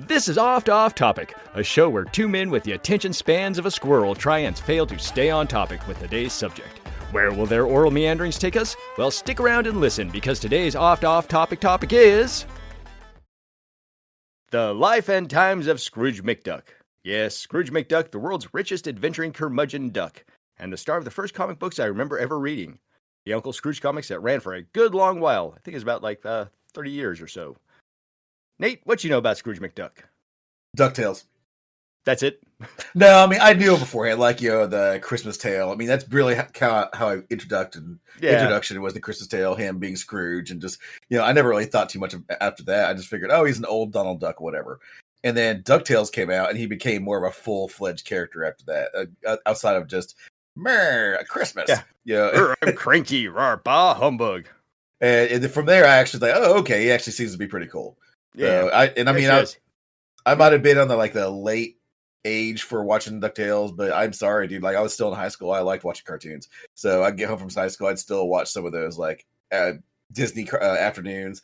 This is Oft Off Topic, a show where two men with the attention spans of a squirrel try and fail to stay on topic with today's subject. Where will their oral meanderings take us? Well, stick around and listen, because today's Oft Off Topic is... The Life and Times of Scrooge McDuck. Yes, Scrooge McDuck, the world's richest adventuring curmudgeon duck, and the star of the first comic books I remember ever reading. The Uncle Scrooge comics that ran for a good long while. I think it's about 30 years or so. Nate, what you know about Scrooge McDuck? DuckTales. That's it? No, I mean, I knew beforehand, the Christmas Tale. I mean, that's really how I introduction was the Christmas Tale, him being Scrooge, and just, I never really thought too much after that. I just figured, he's an old Donald Duck, whatever. And then DuckTales came out, and he became more of a full-fledged character after that, outside of just, Christmas. Yeah. I'm cranky, bah humbug. And from there, I actually thought, okay, he actually seems to be pretty cool. Yeah. I might have been on the late age for watching DuckTales, but I'm sorry, dude. I was still in high school. I liked watching cartoons. So I'd get home from high school, I'd still watch some of those Disney afternoons.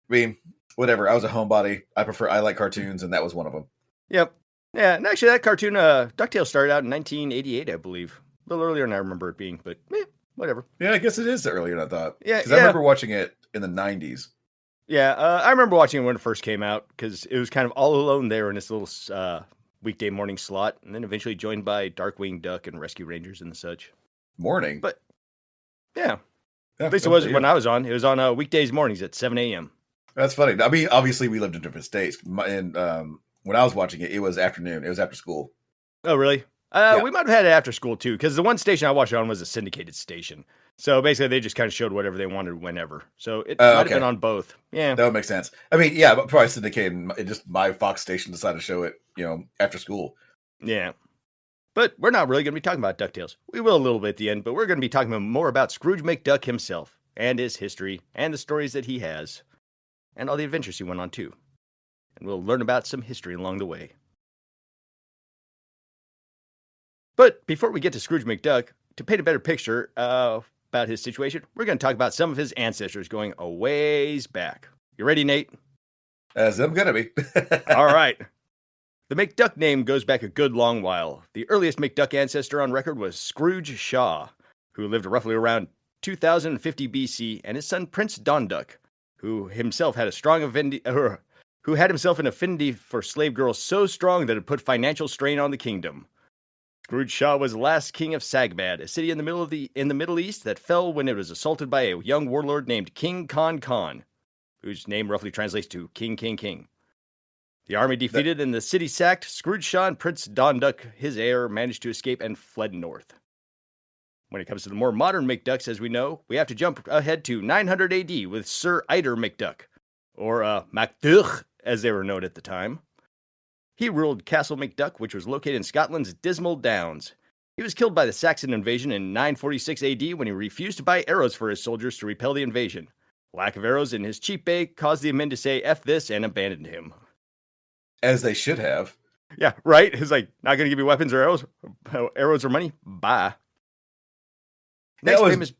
I mean, whatever. I was a homebody. I like cartoons, and that was one of them. Yep. Yeah, and actually that cartoon, DuckTales, started out in 1988, I believe. A little earlier than I remember it being, but whatever. Yeah, I guess it is earlier than I thought. Yeah, because I remember watching it in the 90s. Yeah, I remember watching it when it first came out, because it was kind of all alone there in this little weekday morning slot, and then eventually joined by Darkwing Duck and Rescue Rangers and such. Morning? But, yeah. At least it was when I was on. It was on weekdays mornings at 7 a.m. That's funny. I mean, obviously we lived in different states, and when I was watching it, it was afternoon. It was after school. Oh, really? We might have had it after school, too, because the one station I watched it on was a syndicated station. So basically, they just kind of showed whatever they wanted whenever. So it might have been on both. Yeah. That would make sense. I mean, yeah, but probably syndicated. Just my Fox station decided to show it, after school. Yeah. But we're not really going to be talking about DuckTales. We will a little bit at the end, but we're going to be talking more about Scrooge McDuck himself, and his history, and the stories that he has, and all the adventures he went on, too. And we'll learn about some history along the way. But before we get to Scrooge McDuck, to paint a better picture about his situation, we're going to talk about some of his ancestors going a ways back. You ready, Nate? As I'm going to be. All right. The McDuck name goes back a good long while. The earliest McDuck ancestor on record was Scrooge Shaw, who lived roughly around 2050 BC, and his son Prince Don Duck, who himself had an affinity for slave girls so strong that it put financial strain on the kingdom. Scrooge Shaw was the last king of Sagbad, a city in the Middle East that fell when it was assaulted by a young warlord named King Khan, whose name roughly translates to King, King, King. The army defeated and the city sacked. Scrooge Shaw and Prince Don Duck, his heir, managed to escape and fled north. When it comes to the more modern McDucks, as we know, we have to jump ahead to 900 AD with Sir Eider McDuck, or MacDuch, as they were known at the time. He ruled Castle McDuck, which was located in Scotland's Dismal Downs. He was killed by the Saxon invasion in 946 AD when he refused to buy arrows for his soldiers to repel the invasion. Lack of arrows in his cheap bay caused the men to say F this and abandoned him. As they should have. Yeah, right? It's not going to give you weapons or arrows? Arrows or money? Bye. Next famous...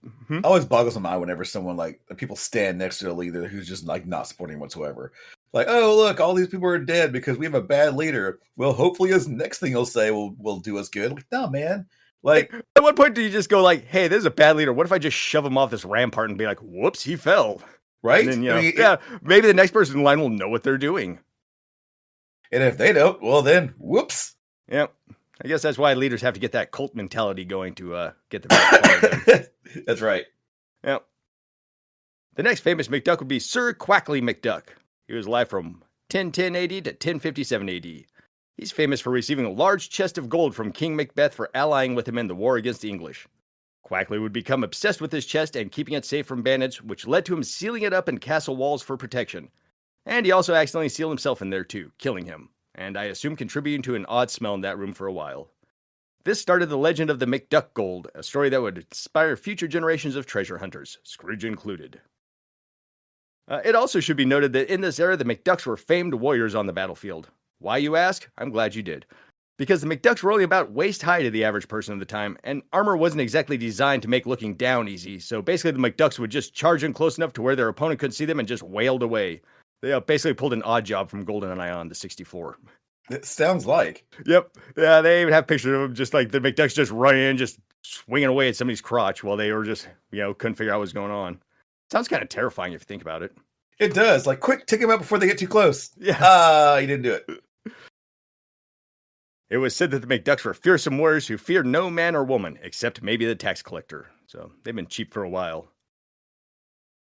always boggles my mind whenever someone, people stand next to a leader who's just, not supporting whatsoever. Oh, look, all these people are dead because we have a bad leader. Well, hopefully his next thing he'll say will do us good. No, man. At what point do you just go hey, there's a bad leader. What if I just shove him off this rampart and be whoops, he fell. Right? And then, maybe the next person in line will know what they're doing. And if they don't, well then, whoops. Yep. I guess that's why leaders have to get that cult mentality going to get the That's right. Yep. The next famous McDuck would be Sir Quackley McDuck. He was alive from 1010 AD to 1057 AD. He's famous for receiving a large chest of gold from King Macbeth for allying with him in the war against the English. Quackley would become obsessed with his chest and keeping it safe from bandits, which led to him sealing it up in castle walls for protection. And he also accidentally sealed himself in there too, killing him, and I assume contributing to an odd smell in that room for a while. This started the legend of the McDuck Gold, a story that would inspire future generations of treasure hunters, Scrooge included. It also should be noted that in this era, the McDucks were famed warriors on the battlefield. Why, you ask? I'm glad you did. Because the McDucks were only about waist-high to the average person of the time, and armor wasn't exactly designed to make looking down easy, so basically the McDucks would just charge in close enough to where their opponent couldn't see them and just wailed away. They basically pulled an odd job from GoldenEye on the 64. It sounds like. Yep. Yeah, they even have pictures of them just like the McDucks just running in, just swinging away at somebody's crotch while they were just, couldn't figure out what was going on. Sounds kind of terrifying if you think about it. It does. Like, quick, take them out before they get too close. Yeah. You didn't do it. It was said that the McDucks were fearsome warriors who feared no man or woman, except maybe the tax collector. So they've been cheap for a while.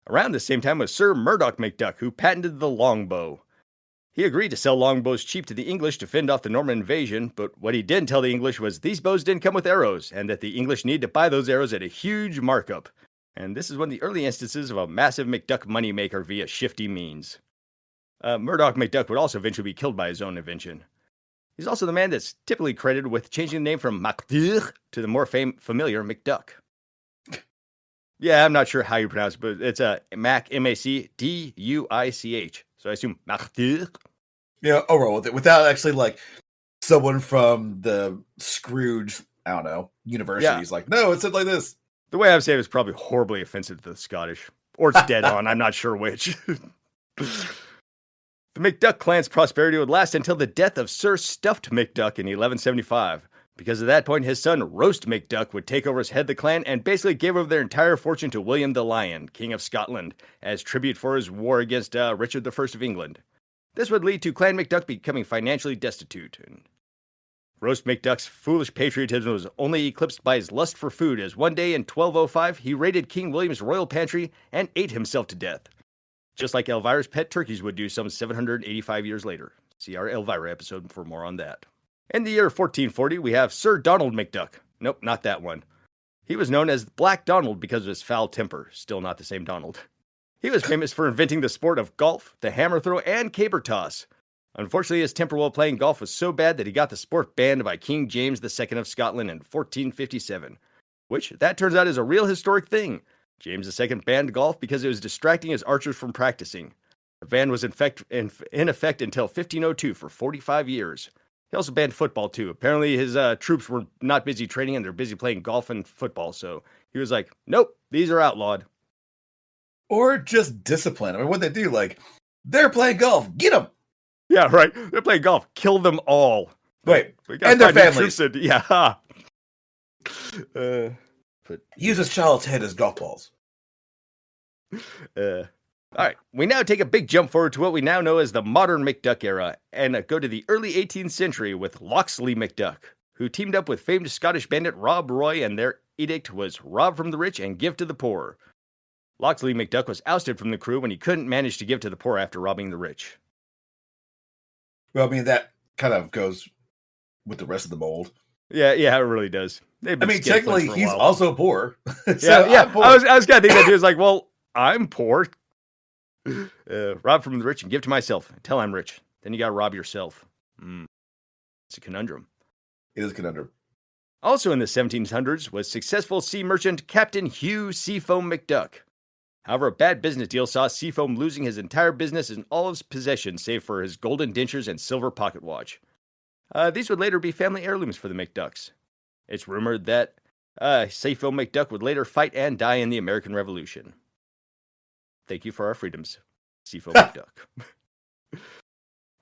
Around the same time was Sir Murdoch McDuck, who patented the longbow. He agreed to sell longbows cheap to the English to fend off the Norman invasion, but what he didn't tell the English was these bows didn't come with arrows, and that the English needed to buy those arrows at a huge markup. And this is one of the early instances of a massive McDuck moneymaker via shifty means. Murdoch McDuck would also eventually be killed by his own invention. He's also the man that's typically credited with changing the name from MacDuch to the more familiar McDuck. Yeah, I'm not sure how you pronounce it, but it's Mac, MacDuich. So I assume MacDuch. Yeah, I'll roll with it without actually like someone from the Scrooge, I don't know, university is like, no, it said like this. The way I'm saying it is probably horribly offensive to the Scottish. Or it's dead on, I'm not sure which. The McDuck clan's prosperity would last until the death of Sir Stuffed McDuck in 1175. Because at that point, his son, Roast McDuck, would take over as head of the clan and basically gave over their entire fortune to William the Lion, King of Scotland, as tribute for his war against Richard I of England. This would lead to Clan McDuck becoming financially destitute. And Roast McDuck's foolish patriotism was only eclipsed by his lust for food, as one day in 1205, he raided King William's royal pantry and ate himself to death. Just like Elvira's pet turkeys would do some 785 years later. See our Elvira episode for more on that. In the year 1440, we have Sir Donald McDuck. Nope, not that one. He was known as Black Donald because of his foul temper. Still not the same Donald. He was famous for inventing the sport of golf, the hammer throw, and caber toss. Unfortunately, his temper while playing golf was so bad that he got the sport banned by King James II of Scotland in 1457. Which, that turns out, is a real historic thing. James II banned golf because it was distracting his archers from practicing. The ban was in effect until 1502 for 45 years. He also banned football, too. Apparently, his troops were not busy training and they're busy playing golf and football. So he was like, nope, these are outlawed. Or just discipline. I mean, what'd they do? Like, they're playing golf. Get them. Yeah, right. They're playing golf. Kill them all. Wait, and their families. Yeah. Use a child's head as golf balls. All right, we now take a big jump forward to what we now know as the modern McDuck era, and go to the early 18th century with Locksley McDuck, who teamed up with famed Scottish bandit Rob Roy, and their edict was rob from the rich and give to the poor. Locksley McDuck was ousted from the crew when he couldn't manage to give to the poor after robbing the rich. Well, I mean, that kind of goes with the rest of the mold. Yeah, it really does. I mean, technically, he's also poor. So yeah. Poor. I was kind of thinking that he was like, well, I'm poor. Rob from the rich and give to myself until I'm rich. Then you gotta rob yourself. It's a conundrum. It is a conundrum. Also in the 1700s was successful sea merchant Captain Hugh Seafoam McDuck. However, a bad business deal saw Seafoam losing his entire business and all his possessions save for his golden dentures and silver pocket watch. These would later be family heirlooms for the McDucks. It's rumored that Seafoam McDuck would later fight and die in the American Revolution. Thank you for our freedoms, Seafoam McDuck.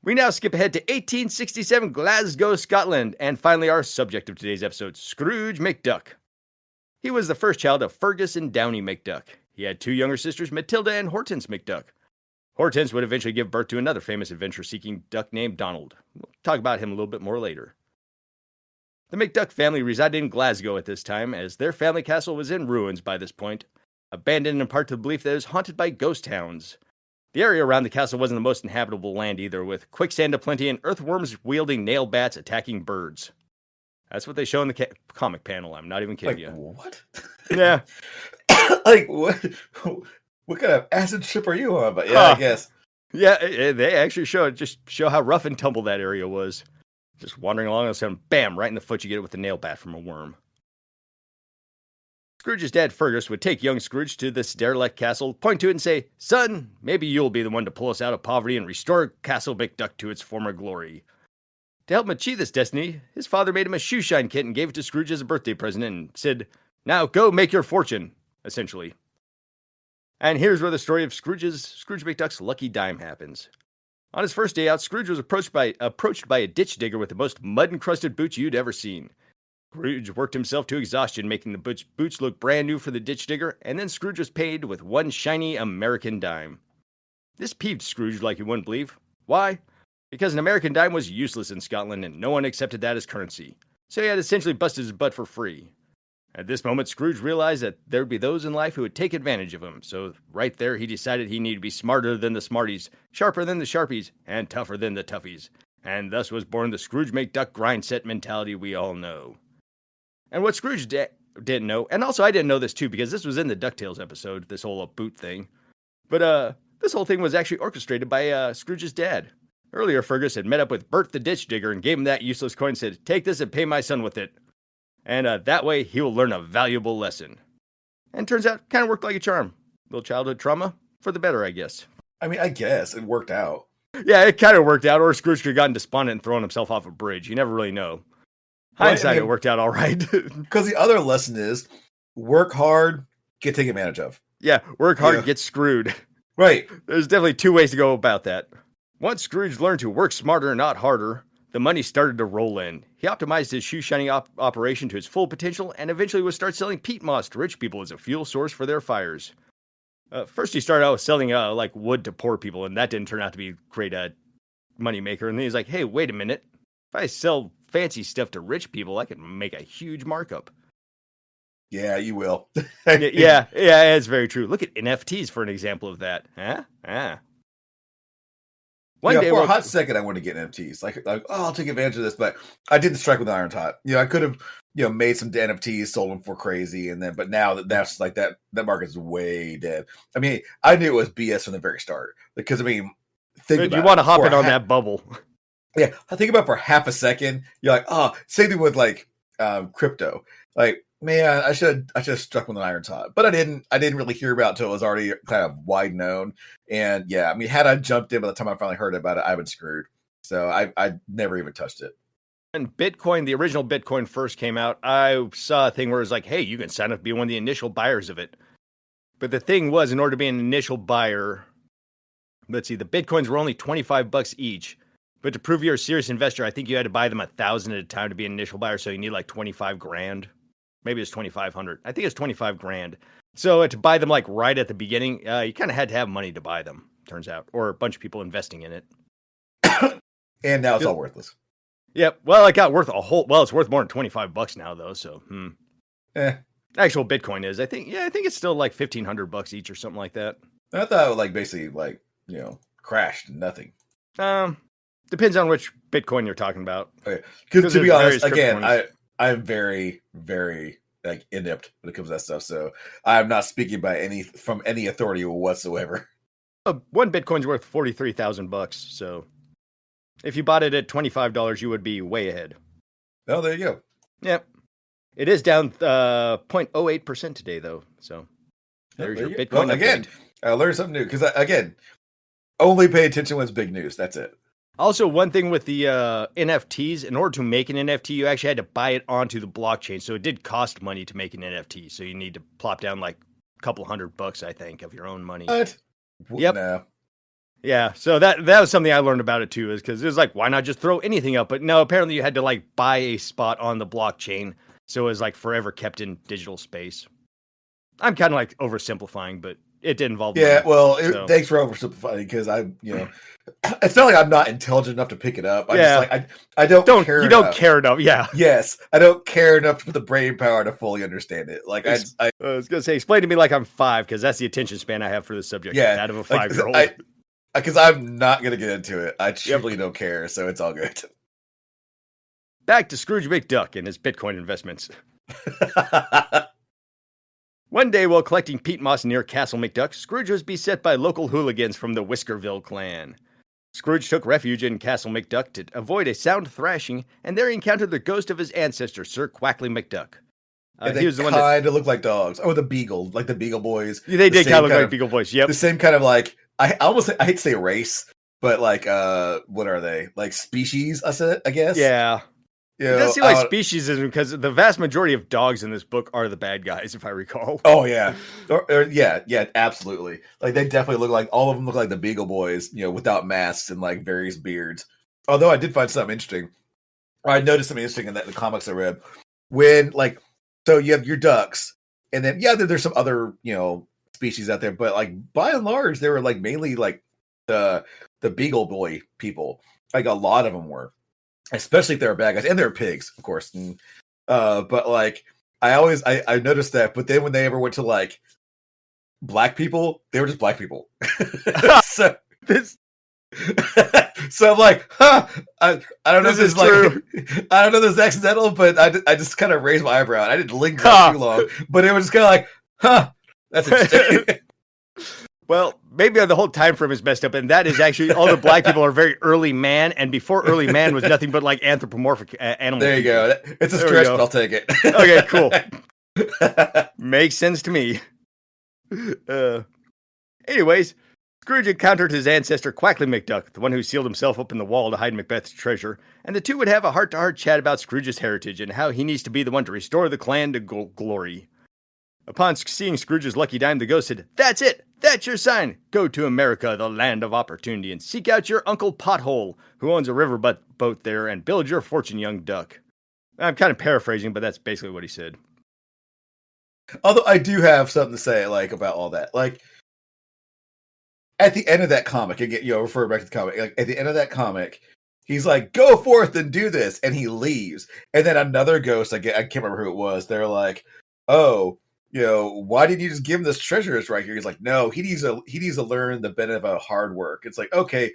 We now skip ahead to 1867, Glasgow, Scotland, and finally our subject of today's episode, Scrooge McDuck. He was the first child of Fergus and Downey McDuck. He had two younger sisters, Matilda and Hortense McDuck. Hortense would eventually give birth to another famous adventure-seeking duck named Donald. We'll talk about him a little bit more later. The McDuck family resided in Glasgow at this time, as their family castle was in ruins by this point, abandoned in part to the belief that it was haunted by ghost hounds. The area around the castle wasn't the most inhabitable land either, with quicksand aplenty and earthworms wielding nail bats attacking birds. That's what they show in the comic panel. I'm not even kidding you. What? Yeah. Like, what kind of acid trip are you on? But yeah, I guess. Yeah, they actually show how rough and tumble that area was. Just wandering along and sudden, bam, right in the foot you get it with a nail bat from a worm. Scrooge's dad, Fergus, would take young Scrooge to this derelict castle, point to it and say, "Son, maybe you'll be the one to pull us out of poverty and restore Castle McDuck to its former glory." To help him achieve this destiny, his father made him a shoeshine kit and gave it to Scrooge as a birthday present and said, "Now go make your fortune," essentially. And here's where the story of Scrooge McDuck's lucky dime happens. On his first day out, Scrooge was approached by a ditch digger with the most mud-encrusted boots you'd ever seen. Scrooge worked himself to exhaustion, making the boots look brand new for the ditch digger, and then Scrooge was paid with one shiny American dime. This peeved Scrooge like you wouldn't believe. Why? Because an American dime was useless in Scotland, and no one accepted that as currency. So he had essentially busted his butt for free. At this moment, Scrooge realized that there'd be those in life who would take advantage of him, so right there he decided he needed to be smarter than the smarties, sharper than the sharpies, and tougher than the toughies. And thus was born the Scrooge McDuck grind set mentality we all know. And what Scrooge didn't know, and also I didn't know this too because this was in the DuckTales episode, this whole boot thing, but this whole thing was actually orchestrated by Scrooge's dad. Earlier, Fergus had met up with Bert the ditch digger and gave him that useless coin and said, "Take this and pay my son with it. And that way, he will learn a valuable lesson." And turns out, kind of worked like a charm. Little childhood trauma, for the better, I guess. I mean, I guess it worked out. Yeah, it kind of worked out, or Scrooge could have gotten despondent and thrown himself off a bridge. You never really know. Hindsight, it worked out all right. Because the other lesson is, work hard, get taken advantage of. Yeah, work hard, get screwed. Right. There's definitely two ways to go about that. Once Scrooge learned to work smarter, not harder, the money started to roll in. He optimized his shoe shining operation to its full potential and eventually would start selling peat moss to rich people as a fuel source for their fires. First, he started out with selling like wood to poor people, and that didn't turn out to be a great money maker. And then he's like, "Hey, wait a minute! If I sell fancy stuff to rich people, I can make a huge markup." Yeah, you will. yeah, it's very true. Look at NFTs for an example of that. One day, for a hot second, I wanted to get NFTs. Like, oh, I'll take advantage of this, but I didn't strike with an iron hot. I could have, made some NFTs, sold them for crazy, but now that's like that market's way dead. I mean, I knew it was BS from the very start because think about you want to hop in on that bubble. Yeah, I think about it for half a second. You're like, oh, same thing with like crypto. Like, man, I should have struck with an iron hot, but I didn't really hear about it until it was already kind of wide known. And yeah, I mean, had I jumped in by the time I finally heard about it, I've been screwed. So I never even touched it. When Bitcoin, the original Bitcoin first came out, I saw a thing where it was like, hey, you can sign up to be one of the initial buyers of it. But the thing was, in order to be an initial buyer, let's see, the Bitcoins were only $25 each. But to prove you're a serious investor, I think you had to buy them 1,000 at a time to be an initial buyer. So you need like 25 grand. Maybe it's 2,500. I think it's 25 grand. So to buy them like right at the beginning, you kind of had to have money to buy them, turns out, or a bunch of people investing in it. And now it's all worthless. Yep. Well, it got worth it's worth more than $25 now though. So, actual Bitcoin is, I think it's still like $1,500 each or something like that. I thought it like basically like, crashed and nothing. Depends on which Bitcoin you're talking about. Okay. Because to be honest, again, I'm very, very like inept when it comes to that stuff. So I'm not speaking from any authority whatsoever. One Bitcoin's worth $43,000. So if you bought it at $25, you would be way ahead. Oh, there you go. Yep. It is down 0.08% today, though. So there's your Bitcoin. Well, again, I learned something new because again, only pay attention when it's big news. That's it. Also, one thing with the NFTs, in order to make an NFT, you actually had to buy it onto the blockchain. So it did cost money to make an NFT. So you need to plop down like a couple $100, I think, of your own money. What? Yep. No. Yeah. So that was something I learned about it too, is because it was like, why not just throw anything up? But no, apparently you had to like buy a spot on the blockchain. So it was like forever kept in digital space. I'm kind of like oversimplifying, but it did involve money. Yeah, well, thanks for oversimplifying because it's not like I'm not intelligent enough to pick it up. Just like I don't care. You don't care enough. Yeah. Yes, I don't care enough to put the brain power to fully understand it. Like I was gonna say, explain to me like I'm 5 because that's the attention span I have for this subject. Yeah, that of a 5-year-old. Because I'm not gonna get into it. I truly don't care, so it's all good. Back to Scrooge McDuck and his Bitcoin investments. One day, while collecting peat moss near Castle McDuck, Scrooge was beset by local hooligans from the Whiskerville clan. Scrooge took refuge in Castle McDuck to avoid a sound thrashing, and there he encountered the ghost of his ancestor, Sir Quackley McDuck. They kind of look like dogs. Oh, the Beagle, like the Beagle Boys. They did kind of look like Beagle Boys, yep. The same kind of like, I hate to say race, but like, what are they? Like species, I guess? Yeah. You It know, does seem like speciesism because the vast majority of dogs in this book are the bad guys, if I recall. Oh yeah, yeah, absolutely. Like they definitely look like all of them look like the Beagle Boys, without masks and like various beards. Although I did find something interesting. I noticed something interesting in the comics I read when so you have your ducks, and then there's some other species out there, but like by and large they were like mainly like the Beagle Boy people. Like a lot of them were. Especially if they were bad guys, and they're pigs, of course. And, but like, I noticed that. But then when they ever went to like black people, they were just black people. so this, so I'm like, huh? I don't know if this is like, I don't know if this is accidental, but I just kind of raised my eyebrow. And I didn't linger too long, but it was just kind of like, huh? That's interesting. Well, maybe the whole time frame is messed up, and that is actually all the black people are very early man, and before early man was nothing but like anthropomorphic animals. There you go. It's a stretch, but I'll take it. Okay, cool. Makes sense to me. Anyways, Scrooge encountered his ancestor Quackly McDuck, the one who sealed himself up in the wall to hide Macbeth's treasure, and the two would have a heart-to-heart chat about Scrooge's heritage and how he needs to be the one to restore the clan to glory. Upon seeing Scrooge's lucky dime, the ghost said, "That's it! That's your sign! Go to America, the land of opportunity, and seek out your Uncle Pothole, who owns a riverboat there, and build your fortune, young duck." I'm kind of paraphrasing, but that's basically what he said. Although I do have something to say, like, about all that. Like, at the end of that comic, again, refer back to the comic, like, at the end of that comic, he's like, "Go forth and do this," and he leaves. And then another ghost, I can't remember who it was, they're like, "Oh, why didn't you just give him this treasure? It's right here." He's like, "No, he needs to learn the benefit of hard work." It's like, okay,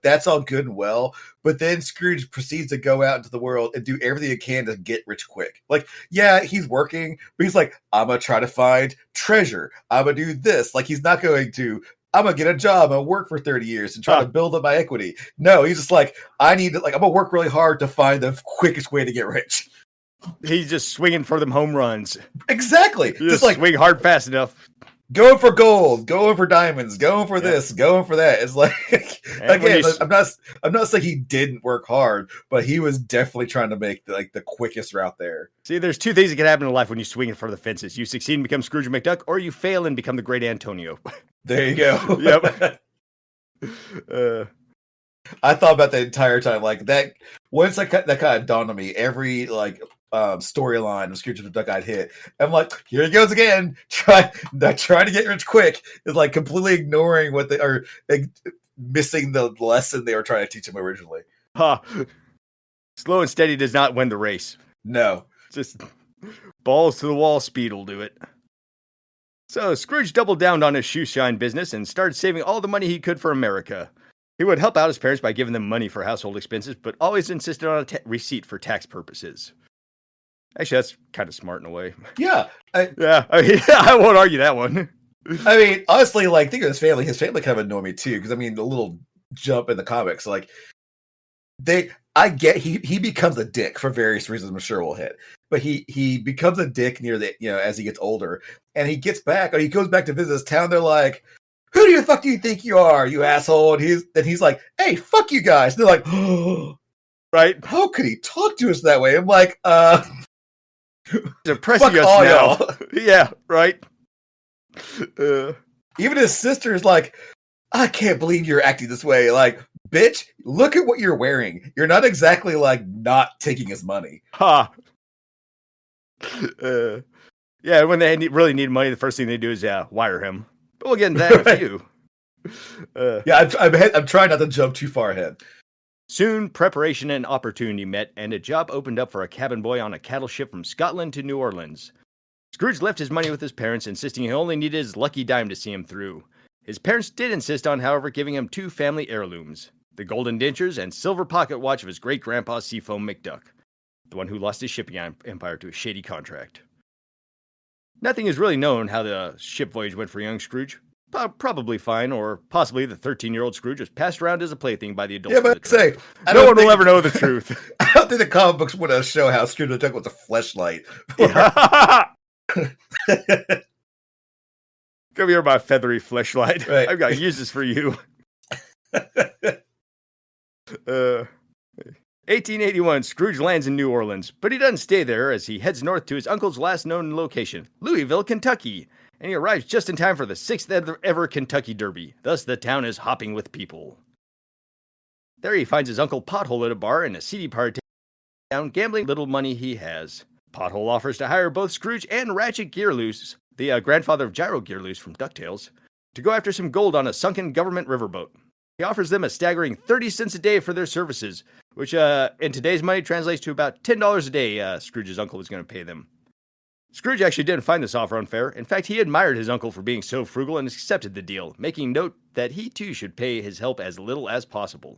that's all good and well, but then Scrooge proceeds to go out into the world and do everything he can to get rich quick. Like, yeah, he's working, but he's like, "I'm gonna try to find treasure. I'm gonna do this." Like, he's not going to, "I'm gonna get a job and work for 30 years and try to build up my equity." No, he's just like, I'm gonna work really hard to find the quickest way to get rich. He's just swinging for them home runs. Exactly. Just like swing hard fast enough. Going for gold, going for diamonds, going for this, going for that. It's like, again, I'm not saying he didn't work hard, but he was definitely trying to make the quickest route there. See, there's two things that can happen in life when you swing for the fences. You succeed and become Scrooge McDuck, or you fail and become the great Antonio. There you go. Yep. I thought about that entire time. Like that, once that kind of dawned on me, every storyline of Scrooge McDuck I'd hit, I'm like, here he goes again, trying to get rich quick. Is like completely ignoring what they are, missing the lesson they were trying to teach him originally. Slow and steady does not win the race. No, just balls to the wall speed will do it. So Scrooge doubled down on his shoe shine business and started saving all the money he could for America. He would help out his parents by giving them money for household expenses, but always insisted on a receipt for tax purposes. Actually, that's kind of smart in a way. Yeah. I won't argue that one. I mean, honestly, like, think of his family. His family kind of annoyed me too, because I mean, the little jump in the comics, like, I get he becomes a dick for various reasons. I'm sure we'll hit, but he becomes a dick near the as he gets older, and he gets back, or he goes back to visit his town. They're like, "Who do you fuck do you think you are, you asshole?" And he's like, "Hey, fuck you guys." And they're like, "Oh, right? How could he talk to us that way?" I'm like, depressing us now. Y'all. Yeah, right. Even his sister's like, "I can't believe you're acting this way." Like, bitch, look at what you're wearing. You're not exactly like not taking his money. Yeah, when they really need money, the first thing they do is wire him. But we'll get into that in a few. I'm trying not to jump too far ahead. Soon, preparation and opportunity met, and a job opened up for a cabin boy on a cattle ship from Scotland to New Orleans. Scrooge left his money with his parents, insisting he only needed his lucky dime to see him through. His parents did insist on, however, giving him 2 family heirlooms, the golden dentures and silver pocket watch of his great-grandpa Seafoam McDuck, the one who lost his shipping empire to a shady contract. Nothing is really known how the ship voyage went for young Scrooge. Probably fine, or possibly the 13-year-old Scrooge was passed around as a plaything by the adults. Yeah, but say, no one will ever know the truth. I don't think the comic books would show how Scrooge McDuck was a fleshlight. Come here, my feathery fleshlight. Right. I've got uses for you. 1881, Scrooge lands in New Orleans, but he doesn't stay there as he heads north to his uncle's last known location, Louisville, Kentucky, and he arrives just in time for the 6th ever Kentucky Derby. Thus, the town is hopping with people. There he finds his uncle Pothole at a bar in a seedy part of town, gambling little money he has. Pothole offers to hire both Scrooge and Ratchet Gearloose, the grandfather of Gyro Gearloose from DuckTales, to go after some gold on a sunken government riverboat. He offers them a staggering 30 cents a day for their services, which in today's money translates to about $10 a day Scrooge's uncle was going to pay them. Scrooge actually didn't find this offer unfair. In fact, he admired his uncle for being so frugal and accepted the deal, making note that he too should pay his help as little as possible.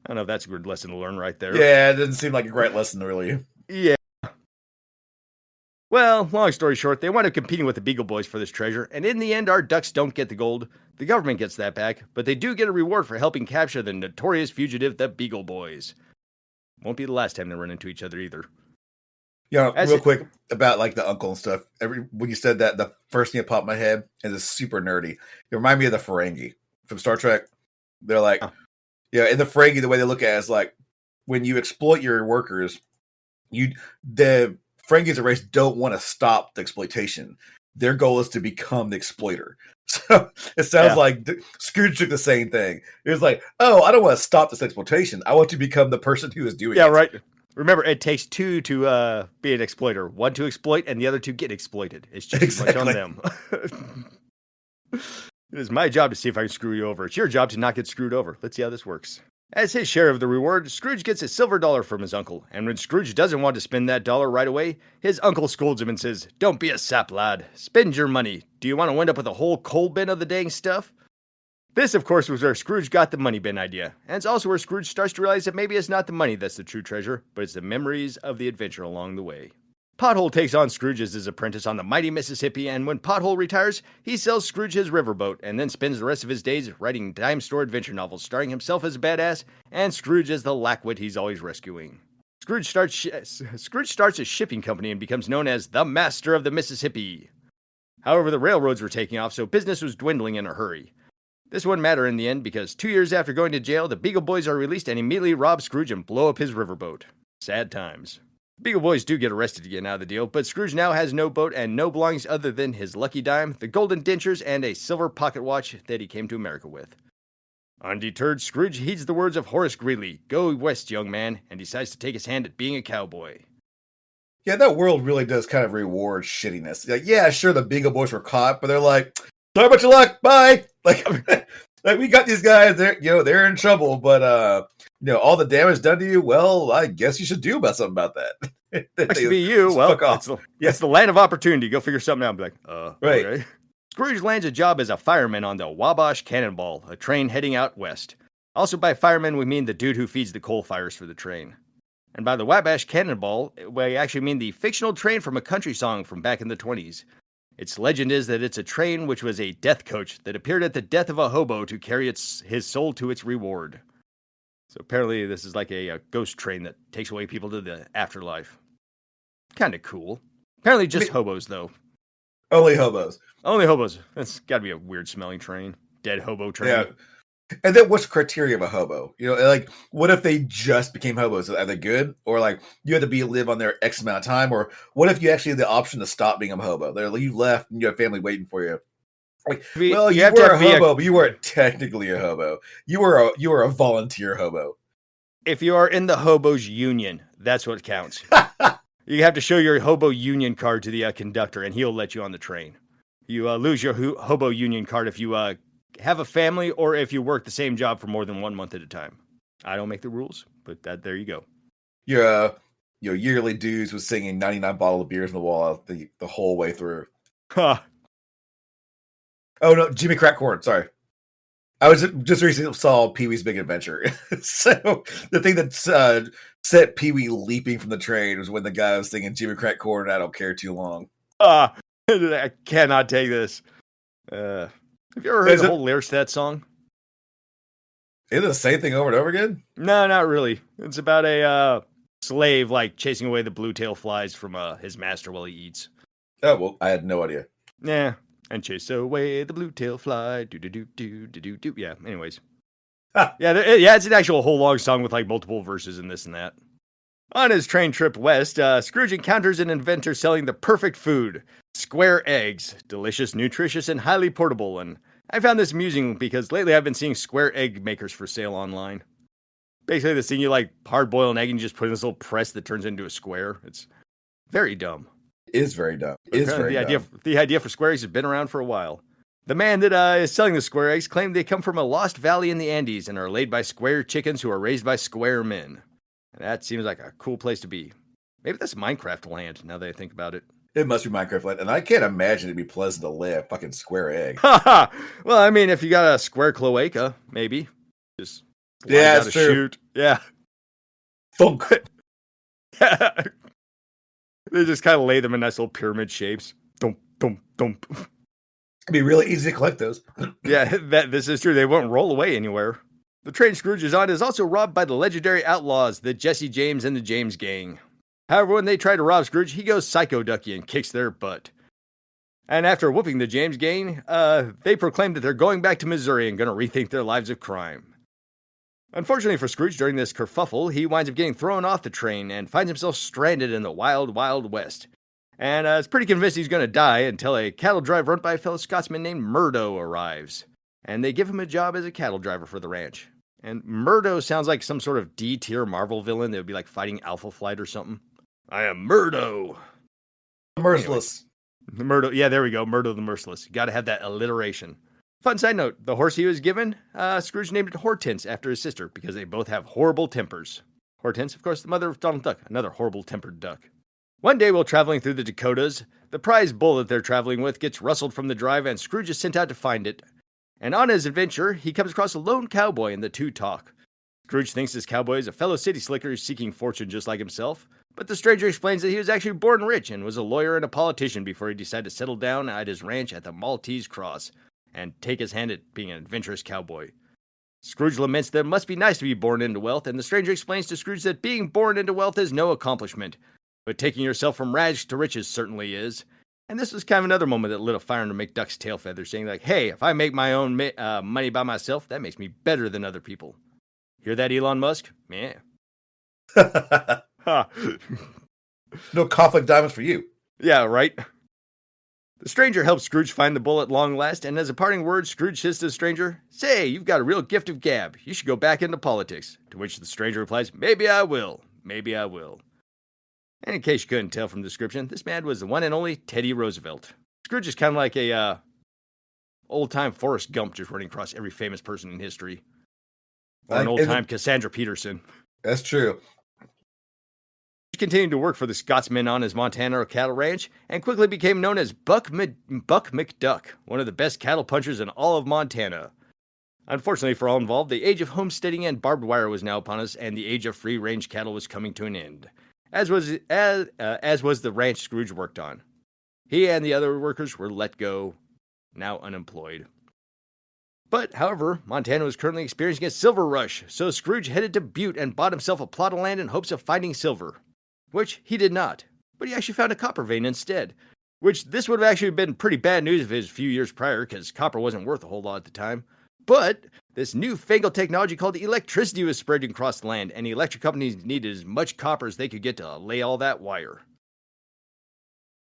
I don't know if that's a good lesson to learn right there. Yeah, it doesn't seem like a great lesson, really. Yeah. Well, long story short, they wind up competing with the Beagle Boys for this treasure, and in the end, our ducks don't get the gold. The government gets that back, but they do get a reward for helping capture the notorious fugitive, the Beagle Boys. Won't be the last time they run into each other either. Yeah, real quick about like the uncle and stuff. When you said that, the first thing that popped in my head is super nerdy. It reminded me of the Ferengi from Star Trek. They're like, yeah, in the Ferengi, the way they look at it is like when you exploit your workers, the Ferengi as a race don't want to stop the exploitation. Their goal is to become the exploiter. So it sounds like Scrooge took the same thing. It was like, oh, I don't want to stop this exploitation. I want to become the person who is doing it. Yeah, right. Remember, it takes two to be an exploiter. One to exploit and the other to get exploited. It's just as much on them. It is my job to see if I can screw you over. It's your job to not get screwed over. Let's see how this works. As his share of the reward, Scrooge gets a silver dollar from his uncle, and when Scrooge doesn't want to spend that dollar right away, his uncle scolds him and says, "Don't be a sap, lad. Spend your money. Do you want to wind up with a whole coal bin of the dang stuff?" This, of course, was where Scrooge got the money bin idea, and it's also where Scrooge starts to realize that maybe it's not the money that's the true treasure, but it's the memories of the adventure along the way. Pothole takes on Scrooge as his apprentice on the mighty Mississippi, and when Pothole retires, he sells Scrooge his riverboat, and then spends the rest of his days writing dime store adventure novels, starring himself as a badass, and Scrooge as the lackwit he's always rescuing. Scrooge starts a shipping company and becomes known as the Master of the Mississippi. However, the railroads were taking off, so business was dwindling in a hurry. This wouldn't matter in the end, because 2 years after going to jail, the Beagle Boys are released and immediately rob Scrooge and blow up his riverboat. Sad times. Beagle Boys do get arrested to get out of the deal, but Scrooge now has no boat and no belongings other than his lucky dime, the golden dentures, and a silver pocket watch that he came to America with. Undeterred, Scrooge heeds the words of Horace Greeley, "Go west, young man," and decides to take his hand at being a cowboy. Yeah, that world really does kind of reward shittiness. Like, yeah, sure, the Beagle Boys were caught, but they're like, sorry about your luck, bye! Like, we got these guys, they're in trouble, but all the damage done to you, well, I guess you should do something about that. Next to be you, well, it's the land of opportunity. Go figure something out and be like, right. Okay. Scrooge lands a job as a fireman on the Wabash Cannonball, a train heading out west. Also by fireman, we mean the dude who feeds the coal fires for the train. And by the Wabash Cannonball, we actually mean the fictional train from a country song from back in the 20s. Its legend is that it's a train which was a death coach that appeared at the death of a hobo to carry his soul to its reward. So apparently this is like a ghost train that takes away people to the afterlife. Kind of cool. Apparently just hobos, though. Only hobos. Only hobos. That's got to be a weird-smelling train. Dead hobo train. Yeah. And then what's the criteria of a hobo? Like, what if they just became hobos? Are they good? Or, like, you had to live on there X amount of time? Or what if you actually had the option to stop being a hobo? You left and you have family waiting for you. Like, well, you were a hobo, but you weren't technically a hobo. You were a volunteer hobo. If you are in the hobos union, that's what counts. You have to show your hobo union card to the conductor, and he'll let you on the train. You lose your hobo union card if you have a family or if you work the same job for more than 1 month at a time. I don't make the rules, but there you go. Your yearly dues was singing 99 bottle of beers in the wall the whole way through. Huh. Oh, no, Jimmy Crack Corn, sorry. I was just recently saw Pee-wee's Big Adventure. So the thing that set Pee-wee leaping from the train was when the guy was singing Jimmy Crack Corn, I don't care too long. I cannot take this. Have you ever heard the whole lyrics to that song? Is it the same thing over and over again? No, not really. It's about a slave chasing away the blue-tail flies from his master while he eats. Oh, well, I had no idea. Yeah. And chase away the blue-tail fly. Do-do-do-do-do-do-do. Yeah, anyways. Yeah, it's an actual whole long song with like multiple verses and this and that. On his train trip west, Scrooge encounters an inventor selling the perfect food, square eggs, delicious, nutritious, and highly portable. And I found this amusing because lately I've been seeing square egg makers for sale online. Basically, this thing you like hard boil an egg and you just put in this little press that turns into a square. It's very dumb. It is very dumb. It is very dumb. The idea for square eggs has been around for a while. The man that is selling the square eggs claimed they come from a lost valley in the Andes and are laid by square chickens who are raised by square men. And that seems like a cool place to be. Maybe that's Minecraft land, now that I think about it. It must be Minecraft land, and I can't imagine it'd be pleasant to lay a fucking square egg. Well, I mean, if you got a square cloaca, maybe. Just that's true. Shoot. Yeah. Thunk. They just kind of lay them in nice little pyramid shapes. Thump, thump, thump. It'd be really easy to collect those. Yeah, this is true. They won't roll away anywhere. The train Scrooge is on is also robbed by the legendary outlaws, the Jesse James and the James Gang. However, when they try to rob Scrooge, he goes psycho ducky and kicks their butt. And after whooping the James Gang, they proclaim that they're going back to Missouri and going to rethink their lives of crime. Unfortunately for Scrooge, during this kerfuffle, he winds up getting thrown off the train and finds himself stranded in the wild, wild west. And it's pretty convinced he's going to die until a cattle driver run by a fellow Scotsman named Murdo arrives. And they give him a job as a cattle driver for the ranch. And Murdo sounds like some sort of D-tier Marvel villain that would be like fighting Alpha Flight or something. I am Murdo. Merciless. Anyway, Murdo, yeah, there we go. Murdo the Merciless. Got to have that alliteration. Fun side note, the horse he was given, Scrooge named it Hortense after his sister because they both have horrible tempers. Hortense, of course, the mother of Donald Duck, another horrible-tempered duck. One day while traveling through the Dakotas, the prize bull that they're traveling with gets rustled from the drive and Scrooge is sent out to find it. And on his adventure, he comes across a lone cowboy and the two talk. Scrooge thinks this cowboy is a fellow city slicker who's seeking fortune just like himself, but the stranger explains that he was actually born rich and was a lawyer and a politician before he decided to settle down at his ranch at the Maltese Cross and take his hand at being an adventurous cowboy. Scrooge laments that it must be nice to be born into wealth, and the stranger explains to Scrooge that being born into wealth is no accomplishment, but taking yourself from rags to riches certainly is. And this was kind of another moment that lit a fire under McDuck's tail feathers, saying like, hey, if I make my own money by myself, that makes me better than other people. Hear that, Elon Musk? Yeah. No conflict diamonds for you. Yeah, right? The stranger helps Scrooge find the bull at long last, and as a parting word, Scrooge says to the stranger, say, you've got a real gift of gab. You should go back into politics. To which the stranger replies, maybe I will. Maybe I will. And in case you couldn't tell from the description, this man was the one and only Teddy Roosevelt. Scrooge is kind of like a old-time Forrest Gump just running across every famous person in history. Or an old-time Cassandra Peterson. That's true. He continued to work for the Scotsmen on his Montana cattle ranch and quickly became known as Buck McDuck, one of the best cattle punchers in all of Montana. Unfortunately for all involved, the age of homesteading and barbed wire was now upon us, and the age of free-range cattle was coming to an end, as was the ranch Scrooge worked on. He and the other workers were let go, now unemployed. But, however, Montana was currently experiencing a silver rush, so Scrooge headed to Butte and bought himself a plot of land in hopes of finding silver. Which he did not, but he actually found a copper vein instead. Which this would have actually been pretty bad news of his few years prior, because copper wasn't worth a whole lot at the time. But this newfangled technology called electricity was spreading across the land, and the electric companies needed as much copper as they could get to lay all that wire.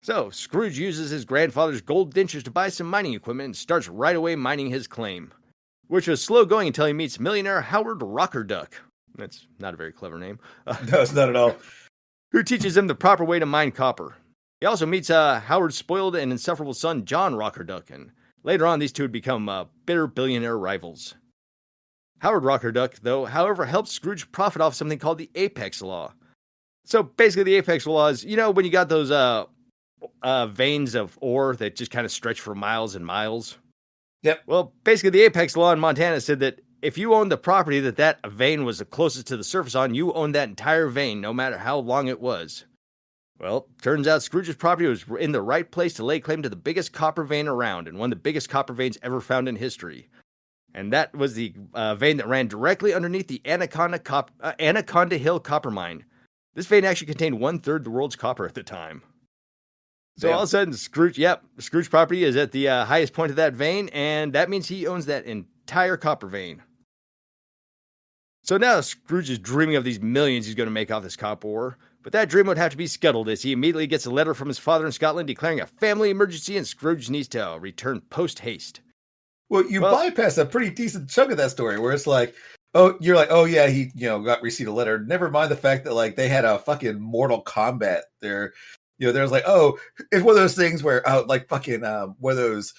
So, Scrooge uses his grandfather's gold dentures to buy some mining equipment and starts right away mining his claim, which was slow going until he meets millionaire Howard Rockerduck. That's not a very clever name. No, it's not at all. Who teaches him the proper way to mine copper. He also meets Howard's spoiled and insufferable son, John Rockerduck, and later on these two would become bitter billionaire rivals. Howard Rockerduck, though, however, helps Scrooge profit off something called the Apex Law. So basically the Apex Law is, you know, when you got those veins of ore that just kind of stretch for miles and miles? Yep. Well, basically the Apex Law in Montana said that if you owned the property that vein was the closest to the surface on, you owned that entire vein, no matter how long it was. Well, turns out Scrooge's property was in the right place to lay claim to the biggest copper vein around, and one of the biggest copper veins ever found in history. And that was the vein that ran directly underneath the Anaconda Hill copper mine. This vein actually contained 1/3 of the world's copper at the time. So all of a sudden, Scrooge property is at the highest point of that vein, and that means he owns that entire copper vein. So now Scrooge is dreaming of these millions he's going to make off this cop war. But that dream would have to be scuttled as he immediately gets a letter from his father in Scotland declaring a family emergency and Scrooge needs to return post-haste. Well, you bypass a pretty decent chunk of that story where it's like, oh, you're like, oh yeah, he received a letter. Never mind the fact that like they had a fucking Mortal Kombat there. There's like, oh, it's one of those things where like fucking one of those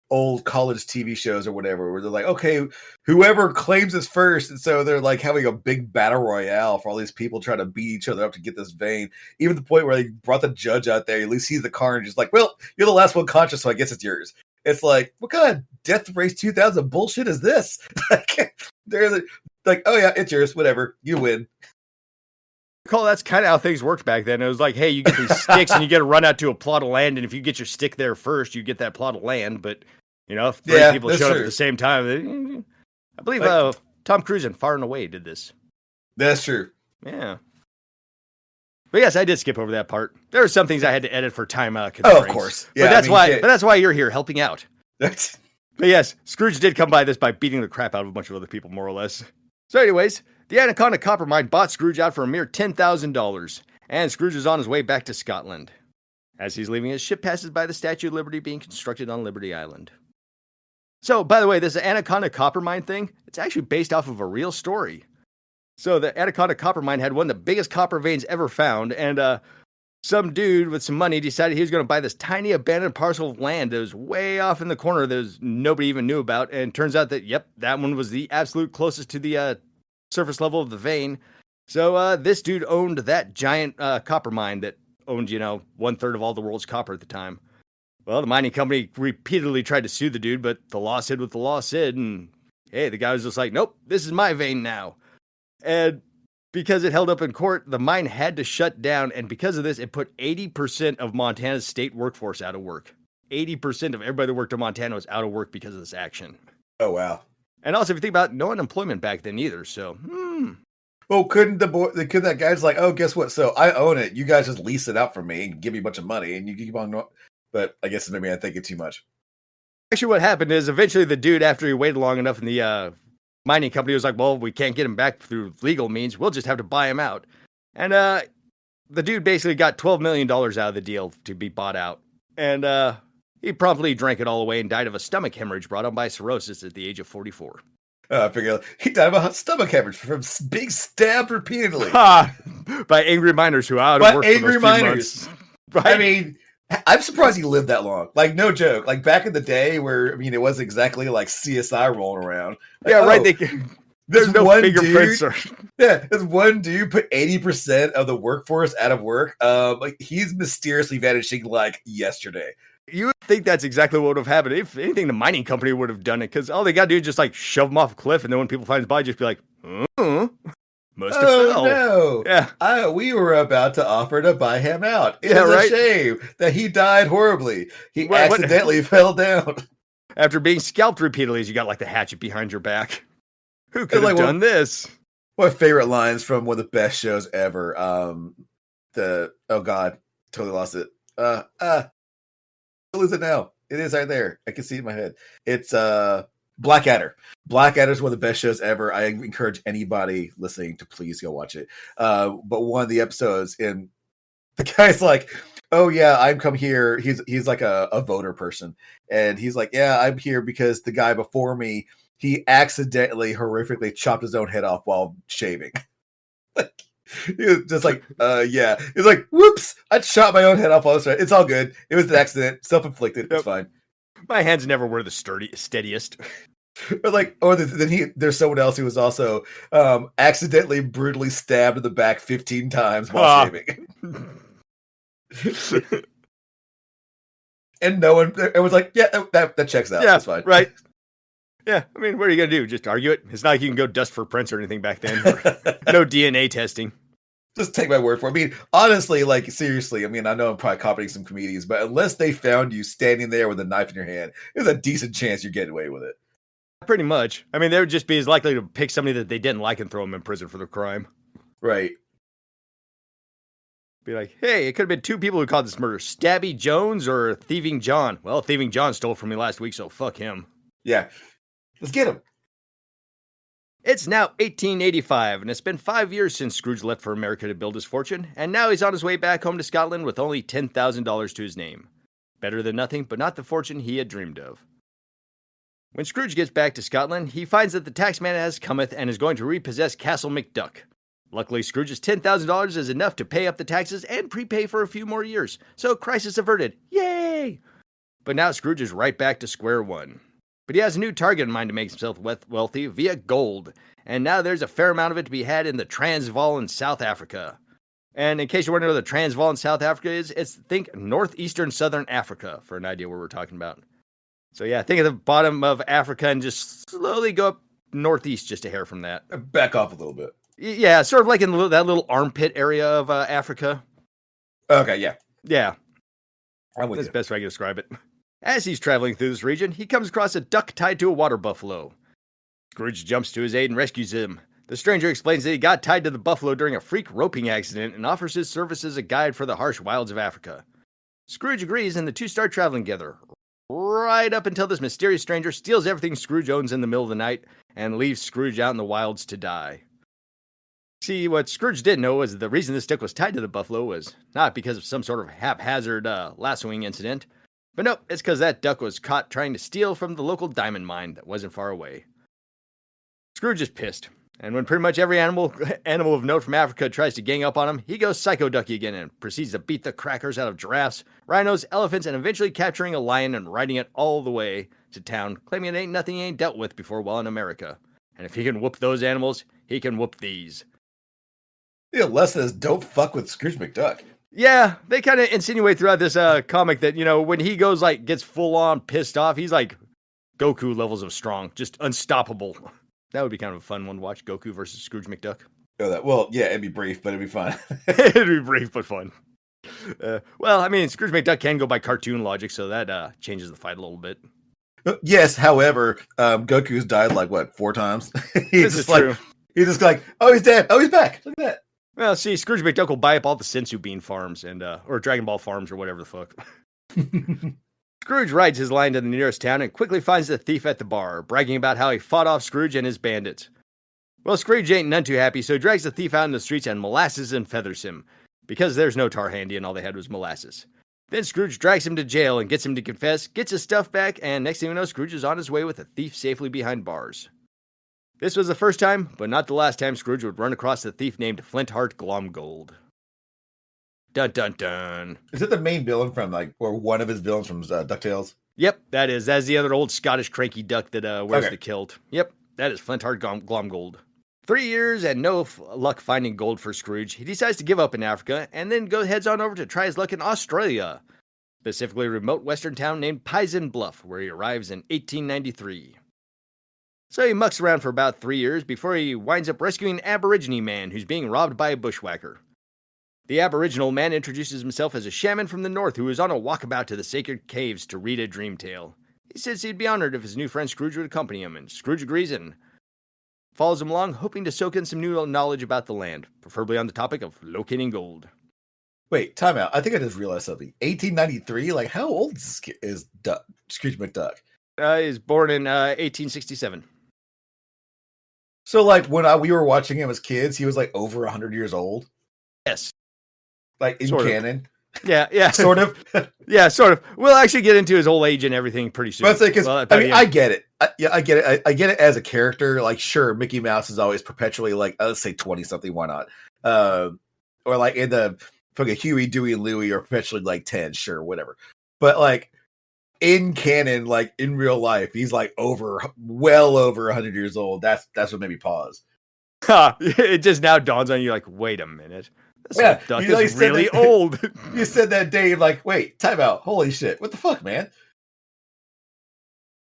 old college TV shows or whatever, where they're like, okay, whoever claims this first, and so they're like having a big battle royale for all these people trying to beat each other up to get this vein. Even the point where they brought the judge out there, at least he's the carnage. It's like, well, you're the last one conscious, so I guess it's yours. It's like, what kind of Death Race 2000 bullshit is this? They're like, oh yeah, it's yours, whatever, you win. That's kind of how things worked back then. It was like, hey, you get these sticks and you get to run out to a plot of land, and if you get your stick there first, you get that plot of land. But if three people showed up at the same time, I believe Tom Cruise in Far and Away did this. That's true. Yeah. But yes, I did skip over that part. There are some things I had to edit for time constraints. Oh, of course. Yeah, but that's why you're here helping out. But yes, Scrooge did come by this by beating the crap out of a bunch of other people, more or less. So anyways, the Anaconda Copper Mine bought Scrooge out for a mere $10,000, and Scrooge is on his way back to Scotland. As he's leaving, his ship passes by the Statue of Liberty being constructed on Liberty Island. So, by the way, this Anaconda Copper Mine thing, it's actually based off of a real story. So the Anaconda Copper Mine had one of the biggest copper veins ever found, and some dude with some money decided he was going to buy this tiny abandoned parcel of land that was way off in the corner that nobody even knew about, and it turns out that, that one was the absolute closest to the surface level of the vein. So this dude owned that giant copper mine that owned, 1/3 of all the world's copper at the time. Well, the mining company repeatedly tried to sue the dude, but the law said what the law said, and hey, the guy was just like, nope, this is my vein now. And because it held up in court, the mine had to shut down, and because of this, it put 80% of Montana's state workforce out of work. 80% of everybody that worked in Montana was out of work because of this action. Oh, wow. And also, if you think about it, no unemployment back then either, so, Well, couldn't that guy's like, oh, guess what? So I own it. You guys just lease it out from me and give me a bunch of money, and you keep on. But I guess maybe I'm thinking too much. Actually, what happened is eventually the dude, after he waited long enough in the mining company, was like, well, we can't get him back through legal means. We'll just have to buy him out. And the dude basically got $12 million out of the deal to be bought out. And he promptly drank it all away and died of a stomach hemorrhage brought on by cirrhosis at the age of 44. I figure he died of a stomach hemorrhage from being stabbed repeatedly. By angry miners who are out of work for those few months. Right? I mean, I'm surprised he lived that long. Like, no joke. Like, back in the day where, it wasn't exactly like CSI rolling around. Like, yeah, right. There's no one fingerprints. There's one dude put 80% of the workforce out of work. Like, he's mysteriously vanishing like yesterday. You would think that's exactly what would have happened. If anything, the mining company would have done it, because all they got to do is just like shove him off a cliff, and then when people find his body, just be like, must have fell. No. Yeah. We were about to offer to buy him out. It's a shame that he died horribly. He accidentally fell down. After being scalped repeatedly, you got like the hatchet behind your back. Who could have done this? One of my favorite lines from one of the best shows ever. Oh God, totally lost it. Lose it now. It is right there. I can see it in my head. It's Blackadder. Blackadder is one of the best shows ever. I encourage anybody listening to please go watch it. But one of the episodes, and the guy's like, "Oh yeah, I'm come here." He's like a voter person, and he's like, "Yeah, I'm here because the guy before me, he accidentally horrifically chopped his own head off while shaving." Like, he was just like, yeah. He's like, whoops, I shot my own head off. It's all good. It was an accident, self-inflicted. It's fine. My hands never were the steadiest. But like, there's someone else who was also accidentally brutally stabbed in the back 15 times while shaving. And no one, it was like, yeah, that checks out. Yeah, that's fine. Right. Yeah, I mean, what are you going to do? Just argue it? It's not like you can go dust for prints or anything back then. No DNA testing. Just take my word for it. I mean, honestly, like, seriously, I mean, I know I'm probably copying some comedians, but unless they found you standing there with a knife in your hand, there's a decent chance you're getting away with it. Pretty much. I mean, they would just be as likely to pick somebody that they didn't like and throw them in prison for the crime. Right. Be like, hey, it could have been two people who caused this murder. Stabby Jones or Thieving John. Well, Thieving John stole from me last week, so fuck him. Yeah. Let's get him. It's now 1885, and it's been 5 years since Scrooge left for America to build his fortune, and now he's on his way back home to Scotland with only $10,000 to his name. Better than nothing, but not the fortune he had dreamed of. When Scrooge gets back to Scotland, he finds that the taxman has cometh and is going to repossess Castle McDuck. Luckily, Scrooge's $10,000 is enough to pay up the taxes and prepay for a few more years, so crisis averted. Yay! But now Scrooge is right back to square one. But he has a new target in mind to make himself wealthy via gold, and now there's a fair amount of it to be had in the Transvaal in South Africa. And in case you're wondering where the Transvaal in South Africa is, think northeastern southern Africa for an idea where we're talking about. So yeah, think of the bottom of Africa and just slowly go up northeast just a hair from that. Back off a little bit. Yeah, sort of like in that little armpit area of Africa. Okay, yeah. Yeah. I'm with That's you. the best way I can describe it. As he's traveling through this region, he comes across a duck tied to a water buffalo. Scrooge jumps to his aid and rescues him. The stranger explains that he got tied to the buffalo during a freak roping accident and offers his service as a guide for the harsh wilds of Africa. Scrooge agrees and the two start traveling together, right up until this mysterious stranger steals everything Scrooge owns in the middle of the night and leaves Scrooge out in the wilds to die. See, what Scrooge didn't know was the reason this duck was tied to the buffalo was not because of some sort of haphazard lassoing incident, but no, it's because that duck was caught trying to steal from the local diamond mine that wasn't far away. Scrooge is pissed, and when pretty much every animal of note from Africa tries to gang up on him, he goes psycho ducky again and proceeds to beat the crackers out of giraffes, rhinos, elephants, and eventually capturing a lion and riding it all the way to town, claiming it ain't nothing he ain't dealt with before while in America. And if he can whoop those animals, he can whoop these. Yeah, Les says, don't fuck with Scrooge McDuck. Yeah, they kind of insinuate throughout this comic that, when he goes, gets full-on pissed off, he's like Goku levels of strong, just unstoppable. That would be kind of a fun one to watch, Goku versus Scrooge McDuck. Well, yeah, it'd be brief, but it'd be fun. It'd be brief, but fun. Scrooge McDuck can go by cartoon logic, so that changes the fight a little bit. Yes, however, Goku's died 4 times. This is true. He's just like, oh, he's dead. Oh, he's back. Look at that. Well, see, Scrooge McDuck will buy up all the Sensu Bean farms and or Dragon Ball farms or whatever the fuck. Scrooge rides his line to the nearest town and quickly finds the thief at the bar, bragging about how he fought off Scrooge and his bandits. Well, Scrooge ain't none too happy, so he drags the thief out in the streets and molasses and feathers him, because there's no tar handy and all they had was molasses. Then Scrooge drags him to jail and gets him to confess, gets his stuff back, and next thing you know, Scrooge is on his way with the thief safely behind bars. This was the first time, but not the last time Scrooge would run across a thief named Flintheart Glomgold. Dun dun dun. Is it the main villain from or one of his villains from DuckTales? Yep, that is. That's the other old Scottish cranky duck that wears the kilt. Yep, that is Flintheart Glomgold. 3 years and no luck finding gold for Scrooge, he decides to give up in Africa and then heads on over to try his luck in Australia, specifically a remote western town named Pison Bluff, where he arrives in 1893. So he mucks around for about 3 years before he winds up rescuing an Aborigine man who's being robbed by a bushwhacker. The Aboriginal man introduces himself as a shaman from the north who is on a walkabout to the sacred caves to read a dream tale. He says he'd be honored if his new friend Scrooge would accompany him, and Scrooge agrees and follows him along, hoping to soak in some new knowledge about the land, preferably on the topic of locating gold. Wait, time out. I think I just realized something. 1893? How old is Scrooge McDuck? He was born in 1867. So, when we were watching him as kids, he was, over 100 years old? Yes. In sort canon? Of. Yeah. Sort of? Yeah, sort of. We'll actually get into his old age and everything pretty soon. I get it. I get it. I get it as a character. Sure, Mickey Mouse is always perpetually, let's say 20-something, why not? Or, in the fucking Huey, Dewey, and Louie are perpetually, 10, sure, whatever. But, in canon, in real life, he's well over 100 years old. That's what made me pause. It just now dawns on you, wait a minute. This duck is really old. You said that, Dave, wait, time out. Holy shit. What the fuck, man?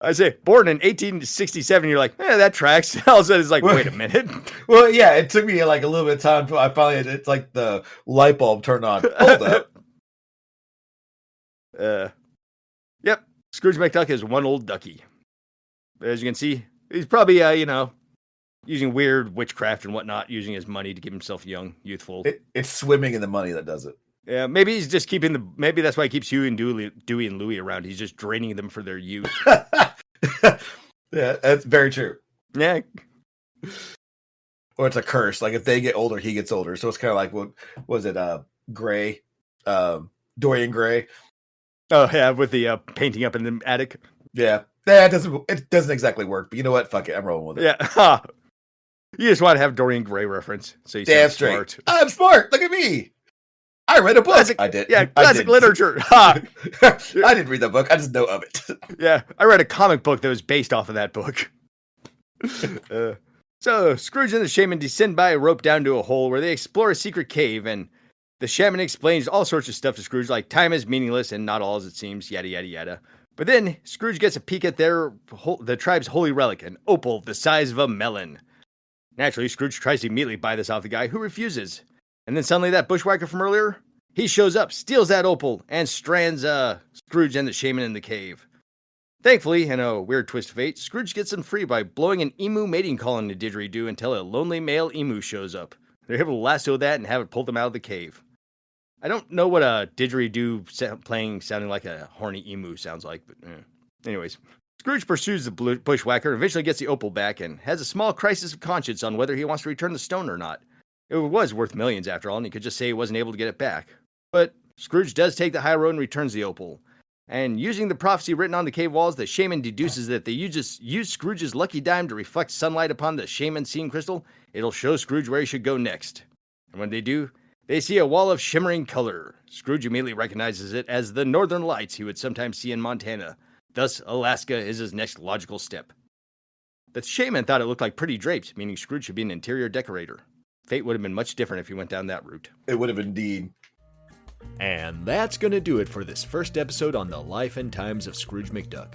I say, born in 1867, you're like, that tracks. All of a sudden, it's wait a minute. Well, yeah, it took me a little bit of time. I finally, it's the light bulb turned on. Hold up. Yep, Scrooge McDuck is one old ducky. As you can see, he's probably, using weird witchcraft and whatnot, using his money to keep himself young, youthful. It's swimming in the money that does it. Yeah, maybe he's just maybe that's why he keeps Huey and Dewey and Louie around. He's just draining them for their youth. Yeah, that's very true. Yeah. Or it's a curse. Like if they get older, he gets older. So it's kind of like what was it? Gray, Dorian Gray. Oh yeah, with the painting up in the attic. Yeah, it doesn't exactly work. But you know what? Fuck it, I'm rolling with it. Yeah, you just want to have Dorian Gray reference, so you sound smart. I'm smart. Look at me. I read a book. I did. Yeah, classic literature. I didn't read that book. I just know of it. Yeah, I read a comic book that was based off of that book. So Scrooge and the shaman descend by a rope down to a hole where they explore a secret cave, and the shaman explains all sorts of stuff to Scrooge, like time is meaningless and not all as it seems, yada yada yada. But then Scrooge gets a peek at the tribe's holy relic, an opal the size of a melon. Naturally, Scrooge tries to immediately buy this off the guy, who refuses. And then suddenly that bushwhacker from earlier, he shows up, steals that opal, and strands Scrooge and the shaman in the cave. Thankfully, in a weird twist of fate, Scrooge gets them free by blowing an emu mating call into didgeridoo until a lonely male emu shows up. They're able to lasso that and have it pull them out of the cave. I don't know what a didgeridoo playing sounding like a horny emu sounds like, but anyways. Scrooge pursues the bushwhacker, eventually gets the opal back, and has a small crisis of conscience on whether he wants to return the stone or not. It was worth millions after all, and he could just say he wasn't able to get it back. But Scrooge does take the high road and returns the opal. And using the prophecy written on the cave walls, the shaman deduces that they use Scrooge's lucky dime to reflect sunlight upon the shaman's seeing crystal. It'll show Scrooge where he should go next. And when they do, they see a wall of shimmering color. Scrooge immediately recognizes it as the northern lights he would sometimes see in Montana. Thus, Alaska is his next logical step. The shaman thought it looked like pretty drapes, meaning Scrooge should be an interior decorator. Fate would have been much different if he went down that route. It would have indeed. And that's going to do it for this first episode on the life and times of Scrooge McDuck.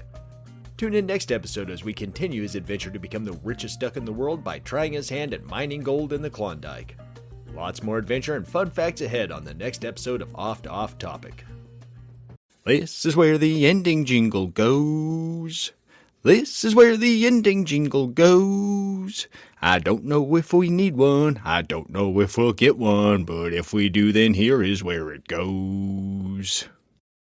Tune in next episode as we continue his adventure to become the richest duck in the world by trying his hand at mining gold in the Klondike. Lots more adventure and fun facts ahead on the next episode of Oft Off Topic. This is where the ending jingle goes. This is where the ending jingle goes. I don't know if we need one. I don't know if we'll get one. But if we do, then here is where it goes.